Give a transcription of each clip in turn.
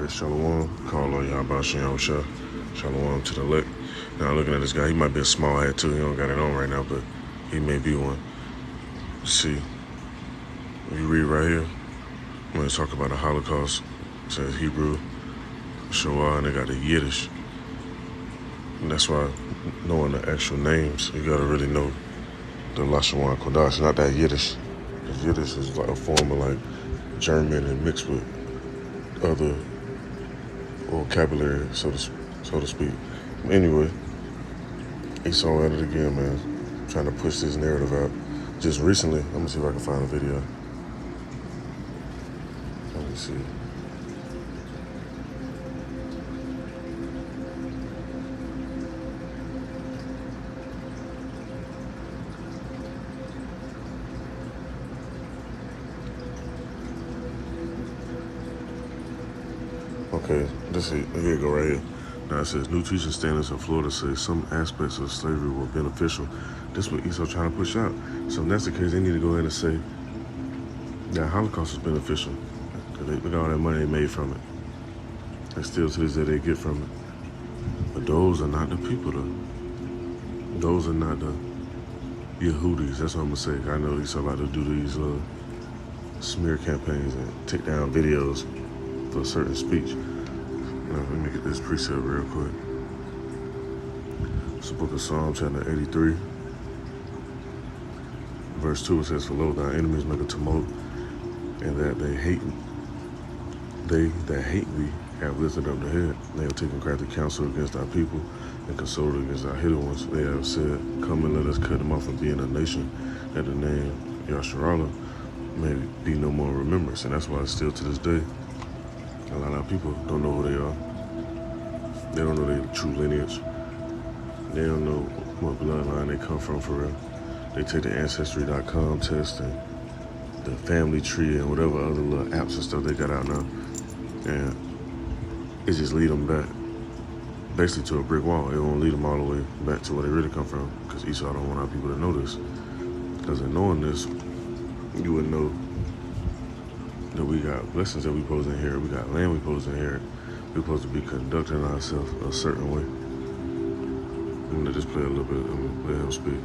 Alright, Shalom. Call all y'all about Shah. Shalom to the elect. Now looking at this guy, he might be a small hat too. He don't got it on right now, but he may be one. Let's see. You read right here. When they talk about the Holocaust, it says Hebrew, Shoah, and they got the Yiddish. And that's why knowing the actual names, you gotta really know the Lashon Kodash, not that Yiddish. Because Yiddish is like a form of like German and mixed with other vocabulary, so to speak. Anyway, Esau at it again, man, trying to push this narrative out. Just recently, let me see if I can find a video. Let me see. Okay, here you go right here. Now it says, new teaching standards in Florida say some aspects of slavery were beneficial. This is what Esau trying to push out. So if that's the case, they need to go ahead and say that Holocaust was beneficial. Because look at all that money they made from it. And still to this day they get from it. But those are not the people though. Those are not the Yehudis. That's what I'm going to say. I know Esau about to do these little smear campaigns and take down videos for a certain speech. Now, let me get this precept real quick. It's the book of Psalm, chapter 83. Verse 2, it says, for lo, thy enemies make a tumult, and that they that hate thee have lifted up the head. They have taken crafty counsel against thy people, and consulted against thy hidden ones. They have said, come and let us cut them off from being a nation, that the name Yasharallah may be no more remembrance. And that's why still to this day, a lot of people don't know who they are. They don't know their true lineage. They don't know what bloodline they come from for real. They take the Ancestry.com test and the family tree and whatever other little apps and stuff they got out now. And it just lead them back basically to a brick wall. It won't lead them all the way back to where they really come from, because Esau don't want our people to know this. Because in knowing this, you would know that we got blessings that we supposed to inherit. We got land we supposed to inherit. We're supposed to be conducting ourselves a certain way. I'm gonna just play a little bit and let him speak.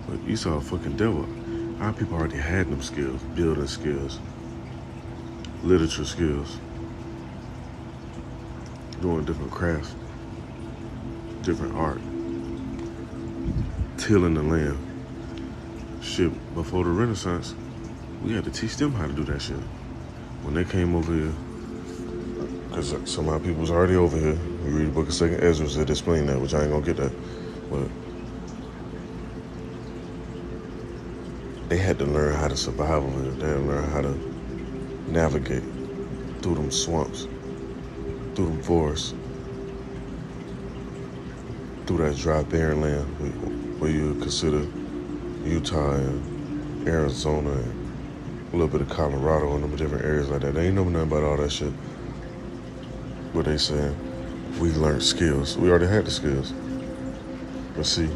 But Esau a fucking devil. Our people already had them skills, building skills, literature skills, doing different crafts, different art, tilling the land. Shit, before the Renaissance, we had to teach them how to do that shit. When they came over here, because some of our people was already over here. We read the book of 2nd Ezra that explain that, which I ain't gonna get that. But they had to learn how to survive over here. They had to learn how to navigate through them swamps, through them forests, through that dry, barren land where you consider Utah and Arizona and a little bit of Colorado and them different areas like that. They ain't know nothing about all that shit. But they saying, we learned skills. We already had the skills. But see,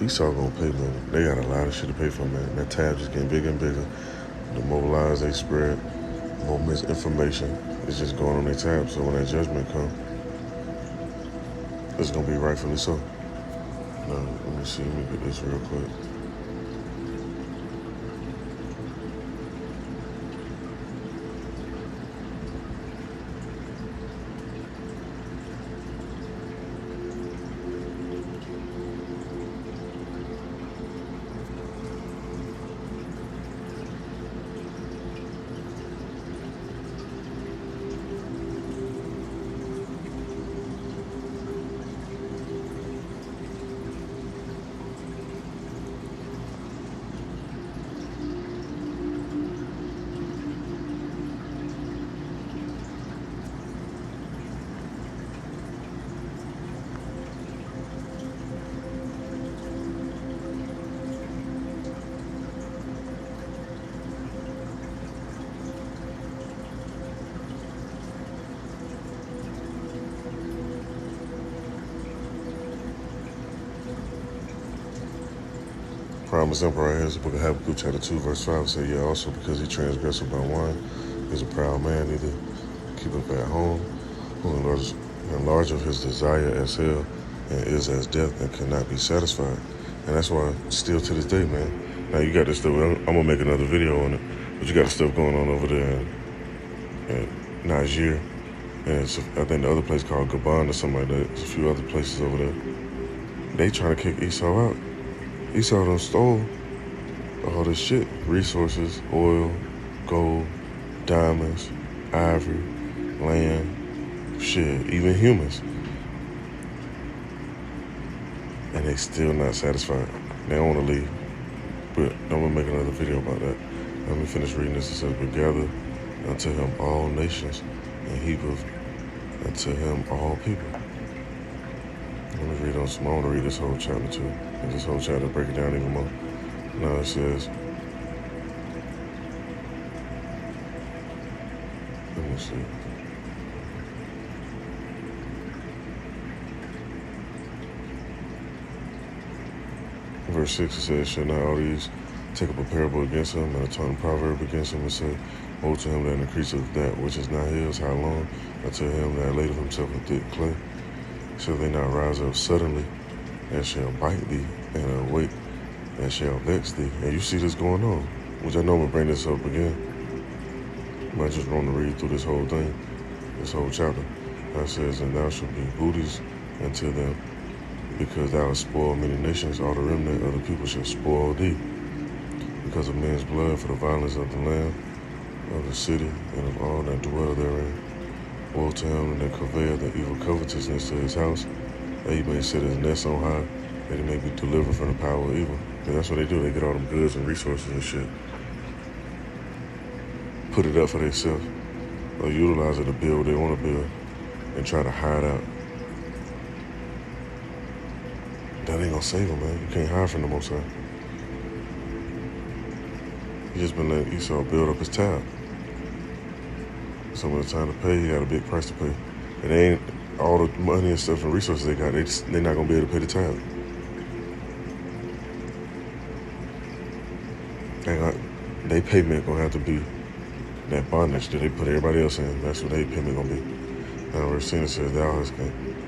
Esau gonna pay, man. They got a lot of shit to pay for, man. That tab just getting bigger and bigger. The more lies they spread, more misinformation is just going on their tab. So when that judgment come, it's gonna be rightfully so. Now, let me see. Let me get this real quick. promised emperor right here is the book of Habakkuk, chapter 2, verse 5. It says, yeah, also because he transgressed by wine, is a proud man, neither keepeth at home, who enlargeth his desire as hell, and is as death, and cannot be satisfied. And that's why, still to this day, man. Now you got this stuff. I'm gonna make another video on it, but you got the stuff going on over there in Niger, and I think the other place called Gabon or something like that. There's a few other places over there. They trying to kick Esau out. Esau done stole all this shit: resources, oil, gold, diamonds, ivory, land, shit, even humans. And they still not satisfied. They don't want to leave. But I'm going to make another video about that. Let me finish reading this. It says, but gather unto him all nations, and heapeth unto him all people. Let me read on some. I want to read this whole chapter too. And this whole chapter, break it down even more. Now it says, let me see. Verse 6, it says, shall not all these take up a parable against him, and a tongue proverb against him, and say, woe to him that increaseth that which is not his, how long? Unto him that ladeth himself in thick clay. Shall they not rise up suddenly, and shall bite thee, and awake, and shall vex thee? And you see this going on, which I know I'm going to bring this up again. I just want to read through this whole thing, this whole chapter. It says, and thou shalt be booties unto them, because thou hast spoiled many nations, all the remnant of the people shall spoil thee. Because of men's blood, for the violence of the land, of the city, and of all that dwell therein. Woe to him that conveyeth the evil covetousness to his house, that he may set his nest on high, that he may be delivered from the power of evil. And that's what they do. They get all them goods and resources and shit, put it up for themselves, or utilize it to build what they want to build, and try to hide out. That ain't gonna save him, man. You can't hide from the Most High. He just been letting Esau build up his tab. Some of the time to pay, he got a big price to pay. And they ain't all the money and stuff and resources they got, they're not gonna be able to pay the tab. They payment gonna have to be that bondage that they put everybody else in. That's what their payment gonna be. Now verse 10 says, thou hast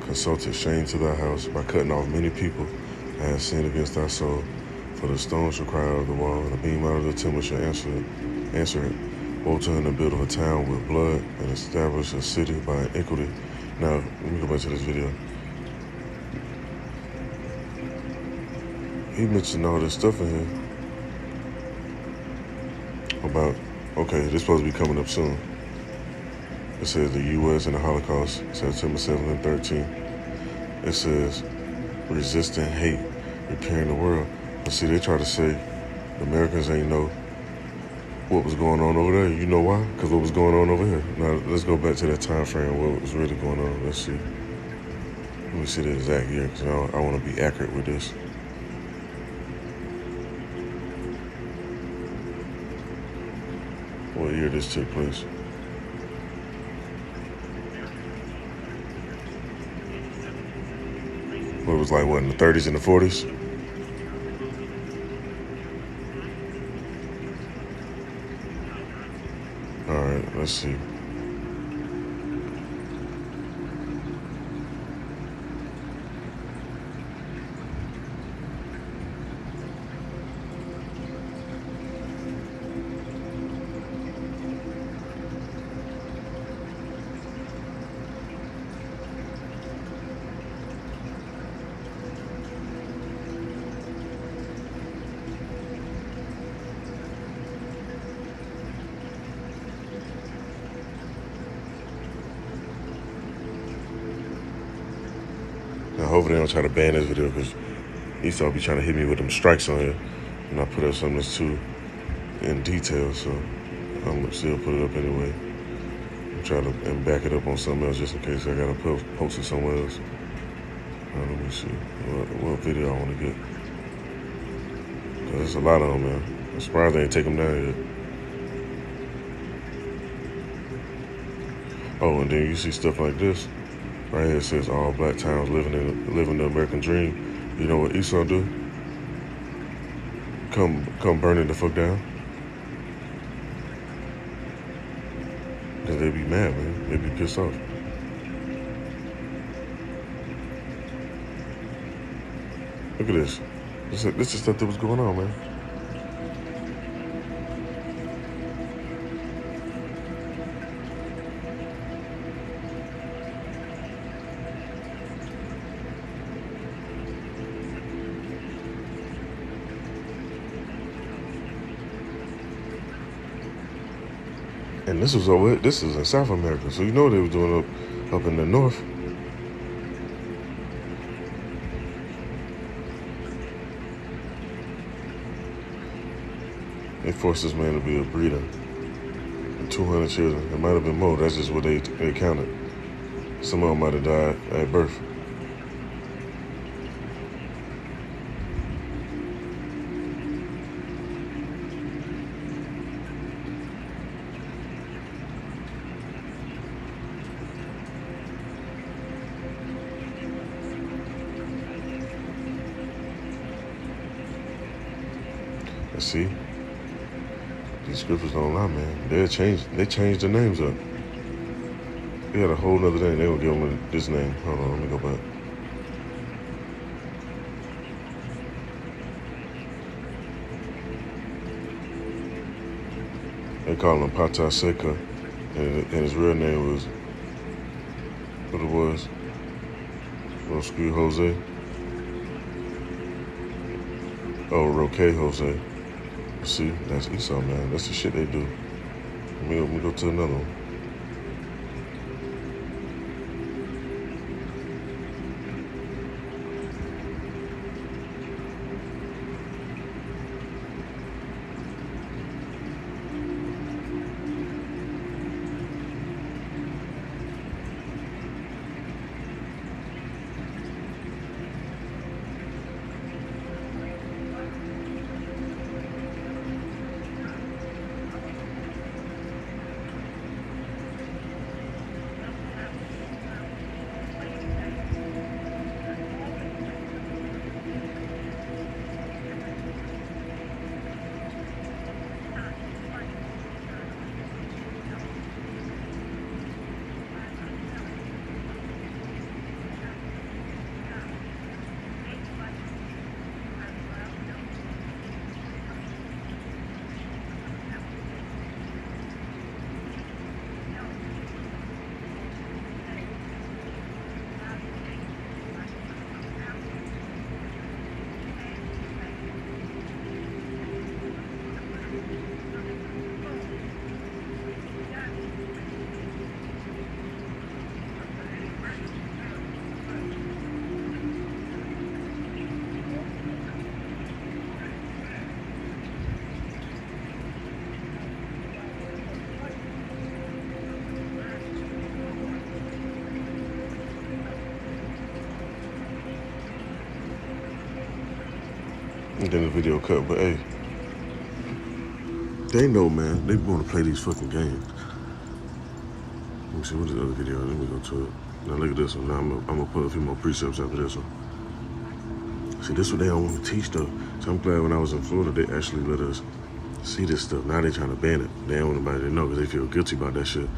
consulted shame to thy house by cutting off many people, and hast sinned against thy soul. For the stone shall cry out of the wall, and the beam out of the timber shall answer it. Woe to him that buildeth a town with blood, and establish a city by iniquity. Now, let me go back to this video. He mentioned all this stuff in here about, okay, this supposed to be coming up soon. It says the U.S. and the Holocaust, September 7th and 13th. It says resisting hate, repairing the world. But see, they try to say the Americans ain't know what was going on over there. You know why? Because what was going on over here. Now, let's go back to that time frame, what was really going on. Let's see. Let me see the exact year, because I want to be accurate with this. What year this took place. What it was like, what, in the 30s and the 40s? All right, let's see. Now, hopefully they don't try to ban this video, because Esau be trying to hit me with them strikes on here, and I put up something that's too in detail, so I'm gonna still put it up anyway. Try to and back it up on something else just in case I gotta post it somewhere else. Let me see what video I want to get. Cause there's a lot of them, man. I'm surprised they ain't take them down yet. Oh, and then you see stuff like this. Right here it says all black towns living the American dream. You know what Esau do? come burn it the fuck down. Cause they be mad, man. They be pissed off. Look at this. This is stuff that was going on, man. And this is in South America, so you know what they were doing up in the north. They forced this man to be a breeder. And 200 children. It might have been more. That's just what they counted. Some of them might have died at birth. And see? These scriptures don't lie, man. They changed the names up. They had a whole nother name. They gonna give them this name. Hold on, let me go back. They call him Pata Seca, and his real name was, what it was? Rosque Jose. Oh, Roque Jose. See, that's Esau, man. That's the shit they do. Let me go to another one. And then the video cut, but hey, they know, man. They want to play these fucking games. Let me see, what is the other video? Let me go to it. Now look at this one. Now I'm gonna put a few more precepts after this one. See, this is what they don't want to teach though. So I'm glad when I was in Florida, they actually let us see this stuff. Now they trying to ban it. They don't want nobody to know because they feel guilty about that shit.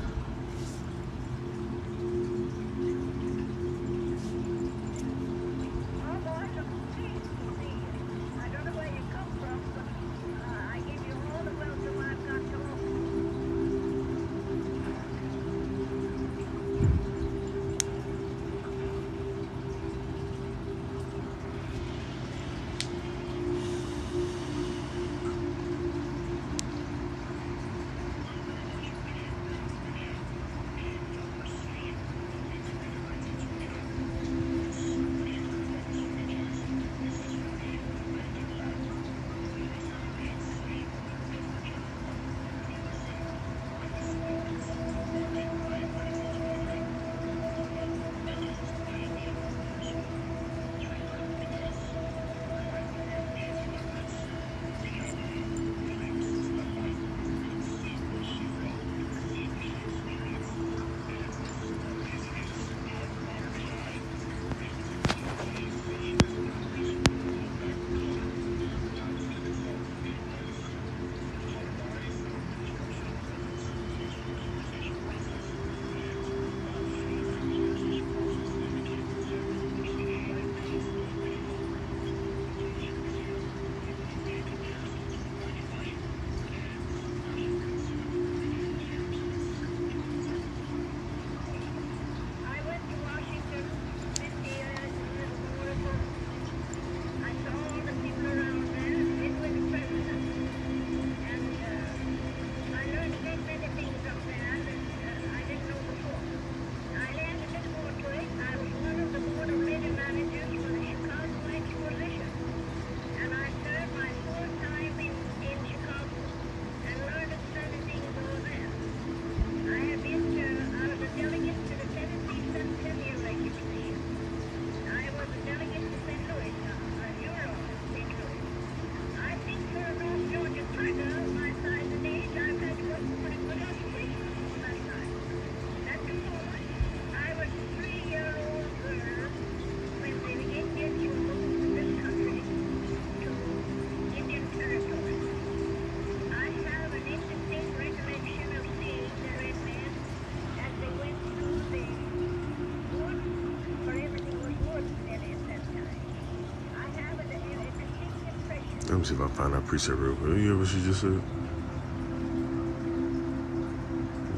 me see if I can find that precept real quick. You hear what she just said?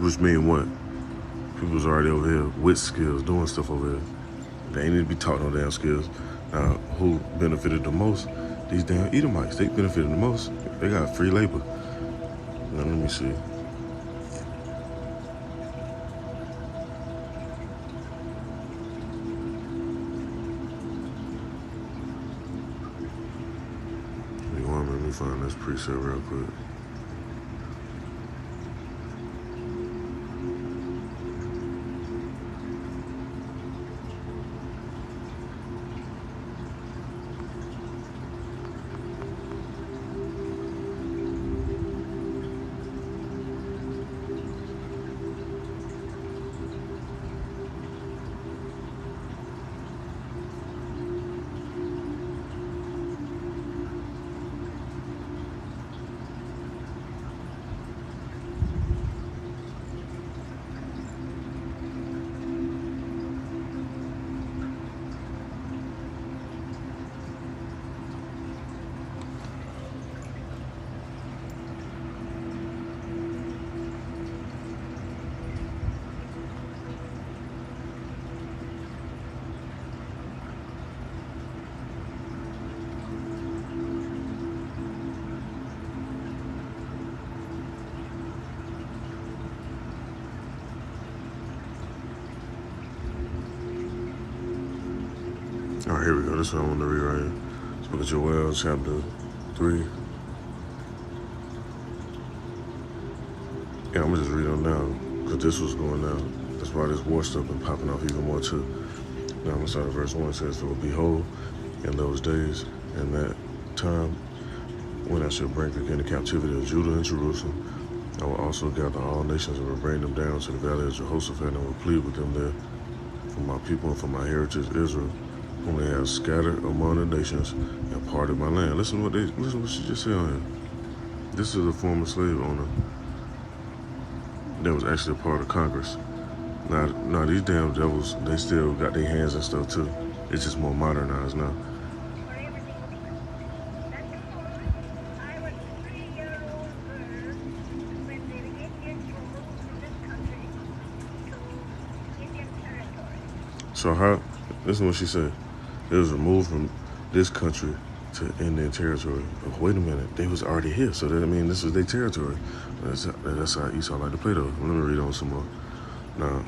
Which mean what? People was already over here with skills, doing stuff over here. They ain't need to be taught no damn skills. Now, who benefited the most? These damn Edomites. They benefited the most. They got free labor. Now, let me see. Let me find this precept real quick. All right, here we go. This is what I want to read right here. Let's look at Joel chapter 3. Yeah, I'm going to just read on now because this was going down. That's why this war stuff been popping off even more too. Now I'm going to start at verse 1. It says, "For behold, in those days, in that time, when I shall bring again the captivity of Judah and Jerusalem, I will also gather all nations and will bring them down to the valley of Jehoshaphat and will plead with them there for my people and for my heritage Israel, whom they have scattered among the nations and parted my land." Listen what she just said on here. This is a former slave owner that was actually a part of Congress. Now these damn devils, they still got their hands and stuff too. It's just more modernized now. So how, this is what she said. It was removed from this country to Indian territory. Oh, wait a minute, they was already here. So that, I mean, this was their territory. That's how Esau like to play though. Let me read on some more. Now,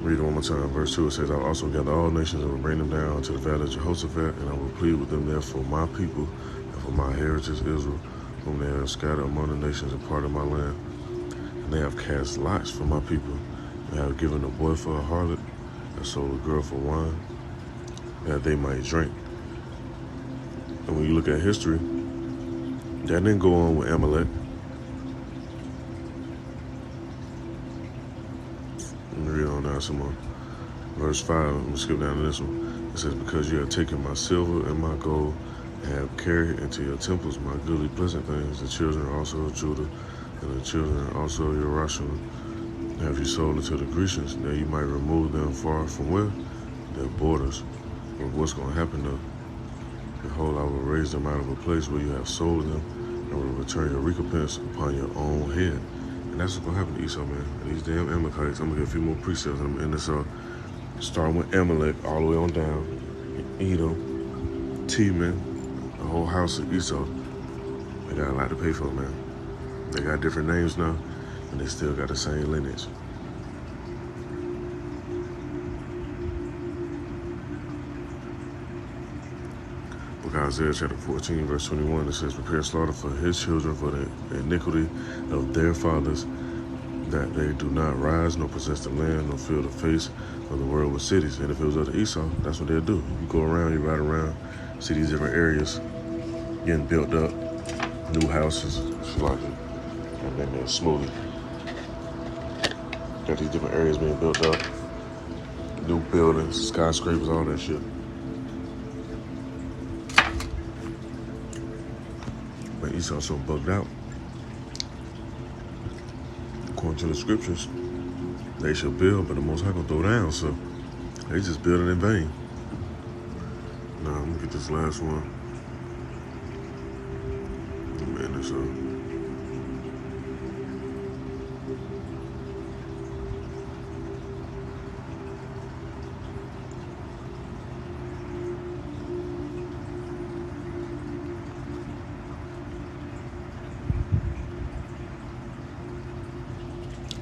read it one more time. Verse 2, it says, "I will also gather all nations and will bring them down to the valley of Jehoshaphat, and I will plead with them there for my people and for my heritage Israel, whom they have scattered among the nations and parted my land. And they have cast lots for my people, and have given a boy for a harlot, and sold a girl for wine, that they might drink." And when you look at history, that didn't go on with Amalek. Let me read on down some more. Verse 5, I'm going to skip down to this one. It says, "Because you have taken my silver and my gold, and have carried into your temples my goodly pleasant things, the children also of Judah, and the children also of Jerusalem, have you sold into the Grecians, that you might remove them far from where? Their borders." But what's going to happen though? "Behold, I will raise them out of a place where you have sold them, and will return your recompense upon your own head." And that's what's going to happen to Esau, man. And these damn Amalekites, I'm going to get a few more precepts, and I'm going to end this off. Starting with Amalek, all the way on down. Edom, Teman, the whole house of Esau. They got a lot to pay for, man. They got different names now, and they still got the same lineage. Book of Isaiah chapter 14, verse 21, it says, "Prepare slaughter for his children for the iniquity of their fathers, that they do not rise nor possess the land nor fill the face of the world with cities." And if it was up to Esau, that's what they'll do. You go around, you ride around, see these different areas getting built up, new houses, like it, and then they'll smoothie. Got these different areas being built up, new buildings, skyscrapers, all that shit. But Esau's so bugged out. According to the scriptures, they shall build, but the Most High gonna throw down, so they just building in vain. Now I'm gonna get this last one. Man, this up.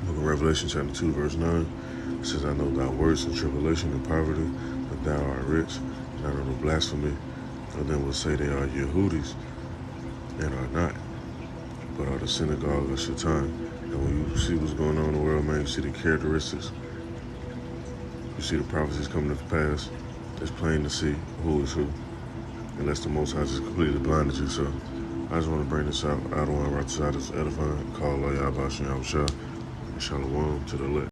Book of Revelation chapter 2 verse 9 it says, I know thy works and tribulation and poverty, but thou art rich, and I know no blasphemy. And then will say they are Yehudis, and are not, but are the synagogue of Shaitan. And when you see what's going on in the world, man, you see the characteristics. You see the prophecies coming to pass. It's plain to see who is who. Unless the Most High just completely blinded you. So I just want to bring this out. I don't want to write this out as edifying. Call Allah Yahweh Shem Yahushua and Shalom to the elect.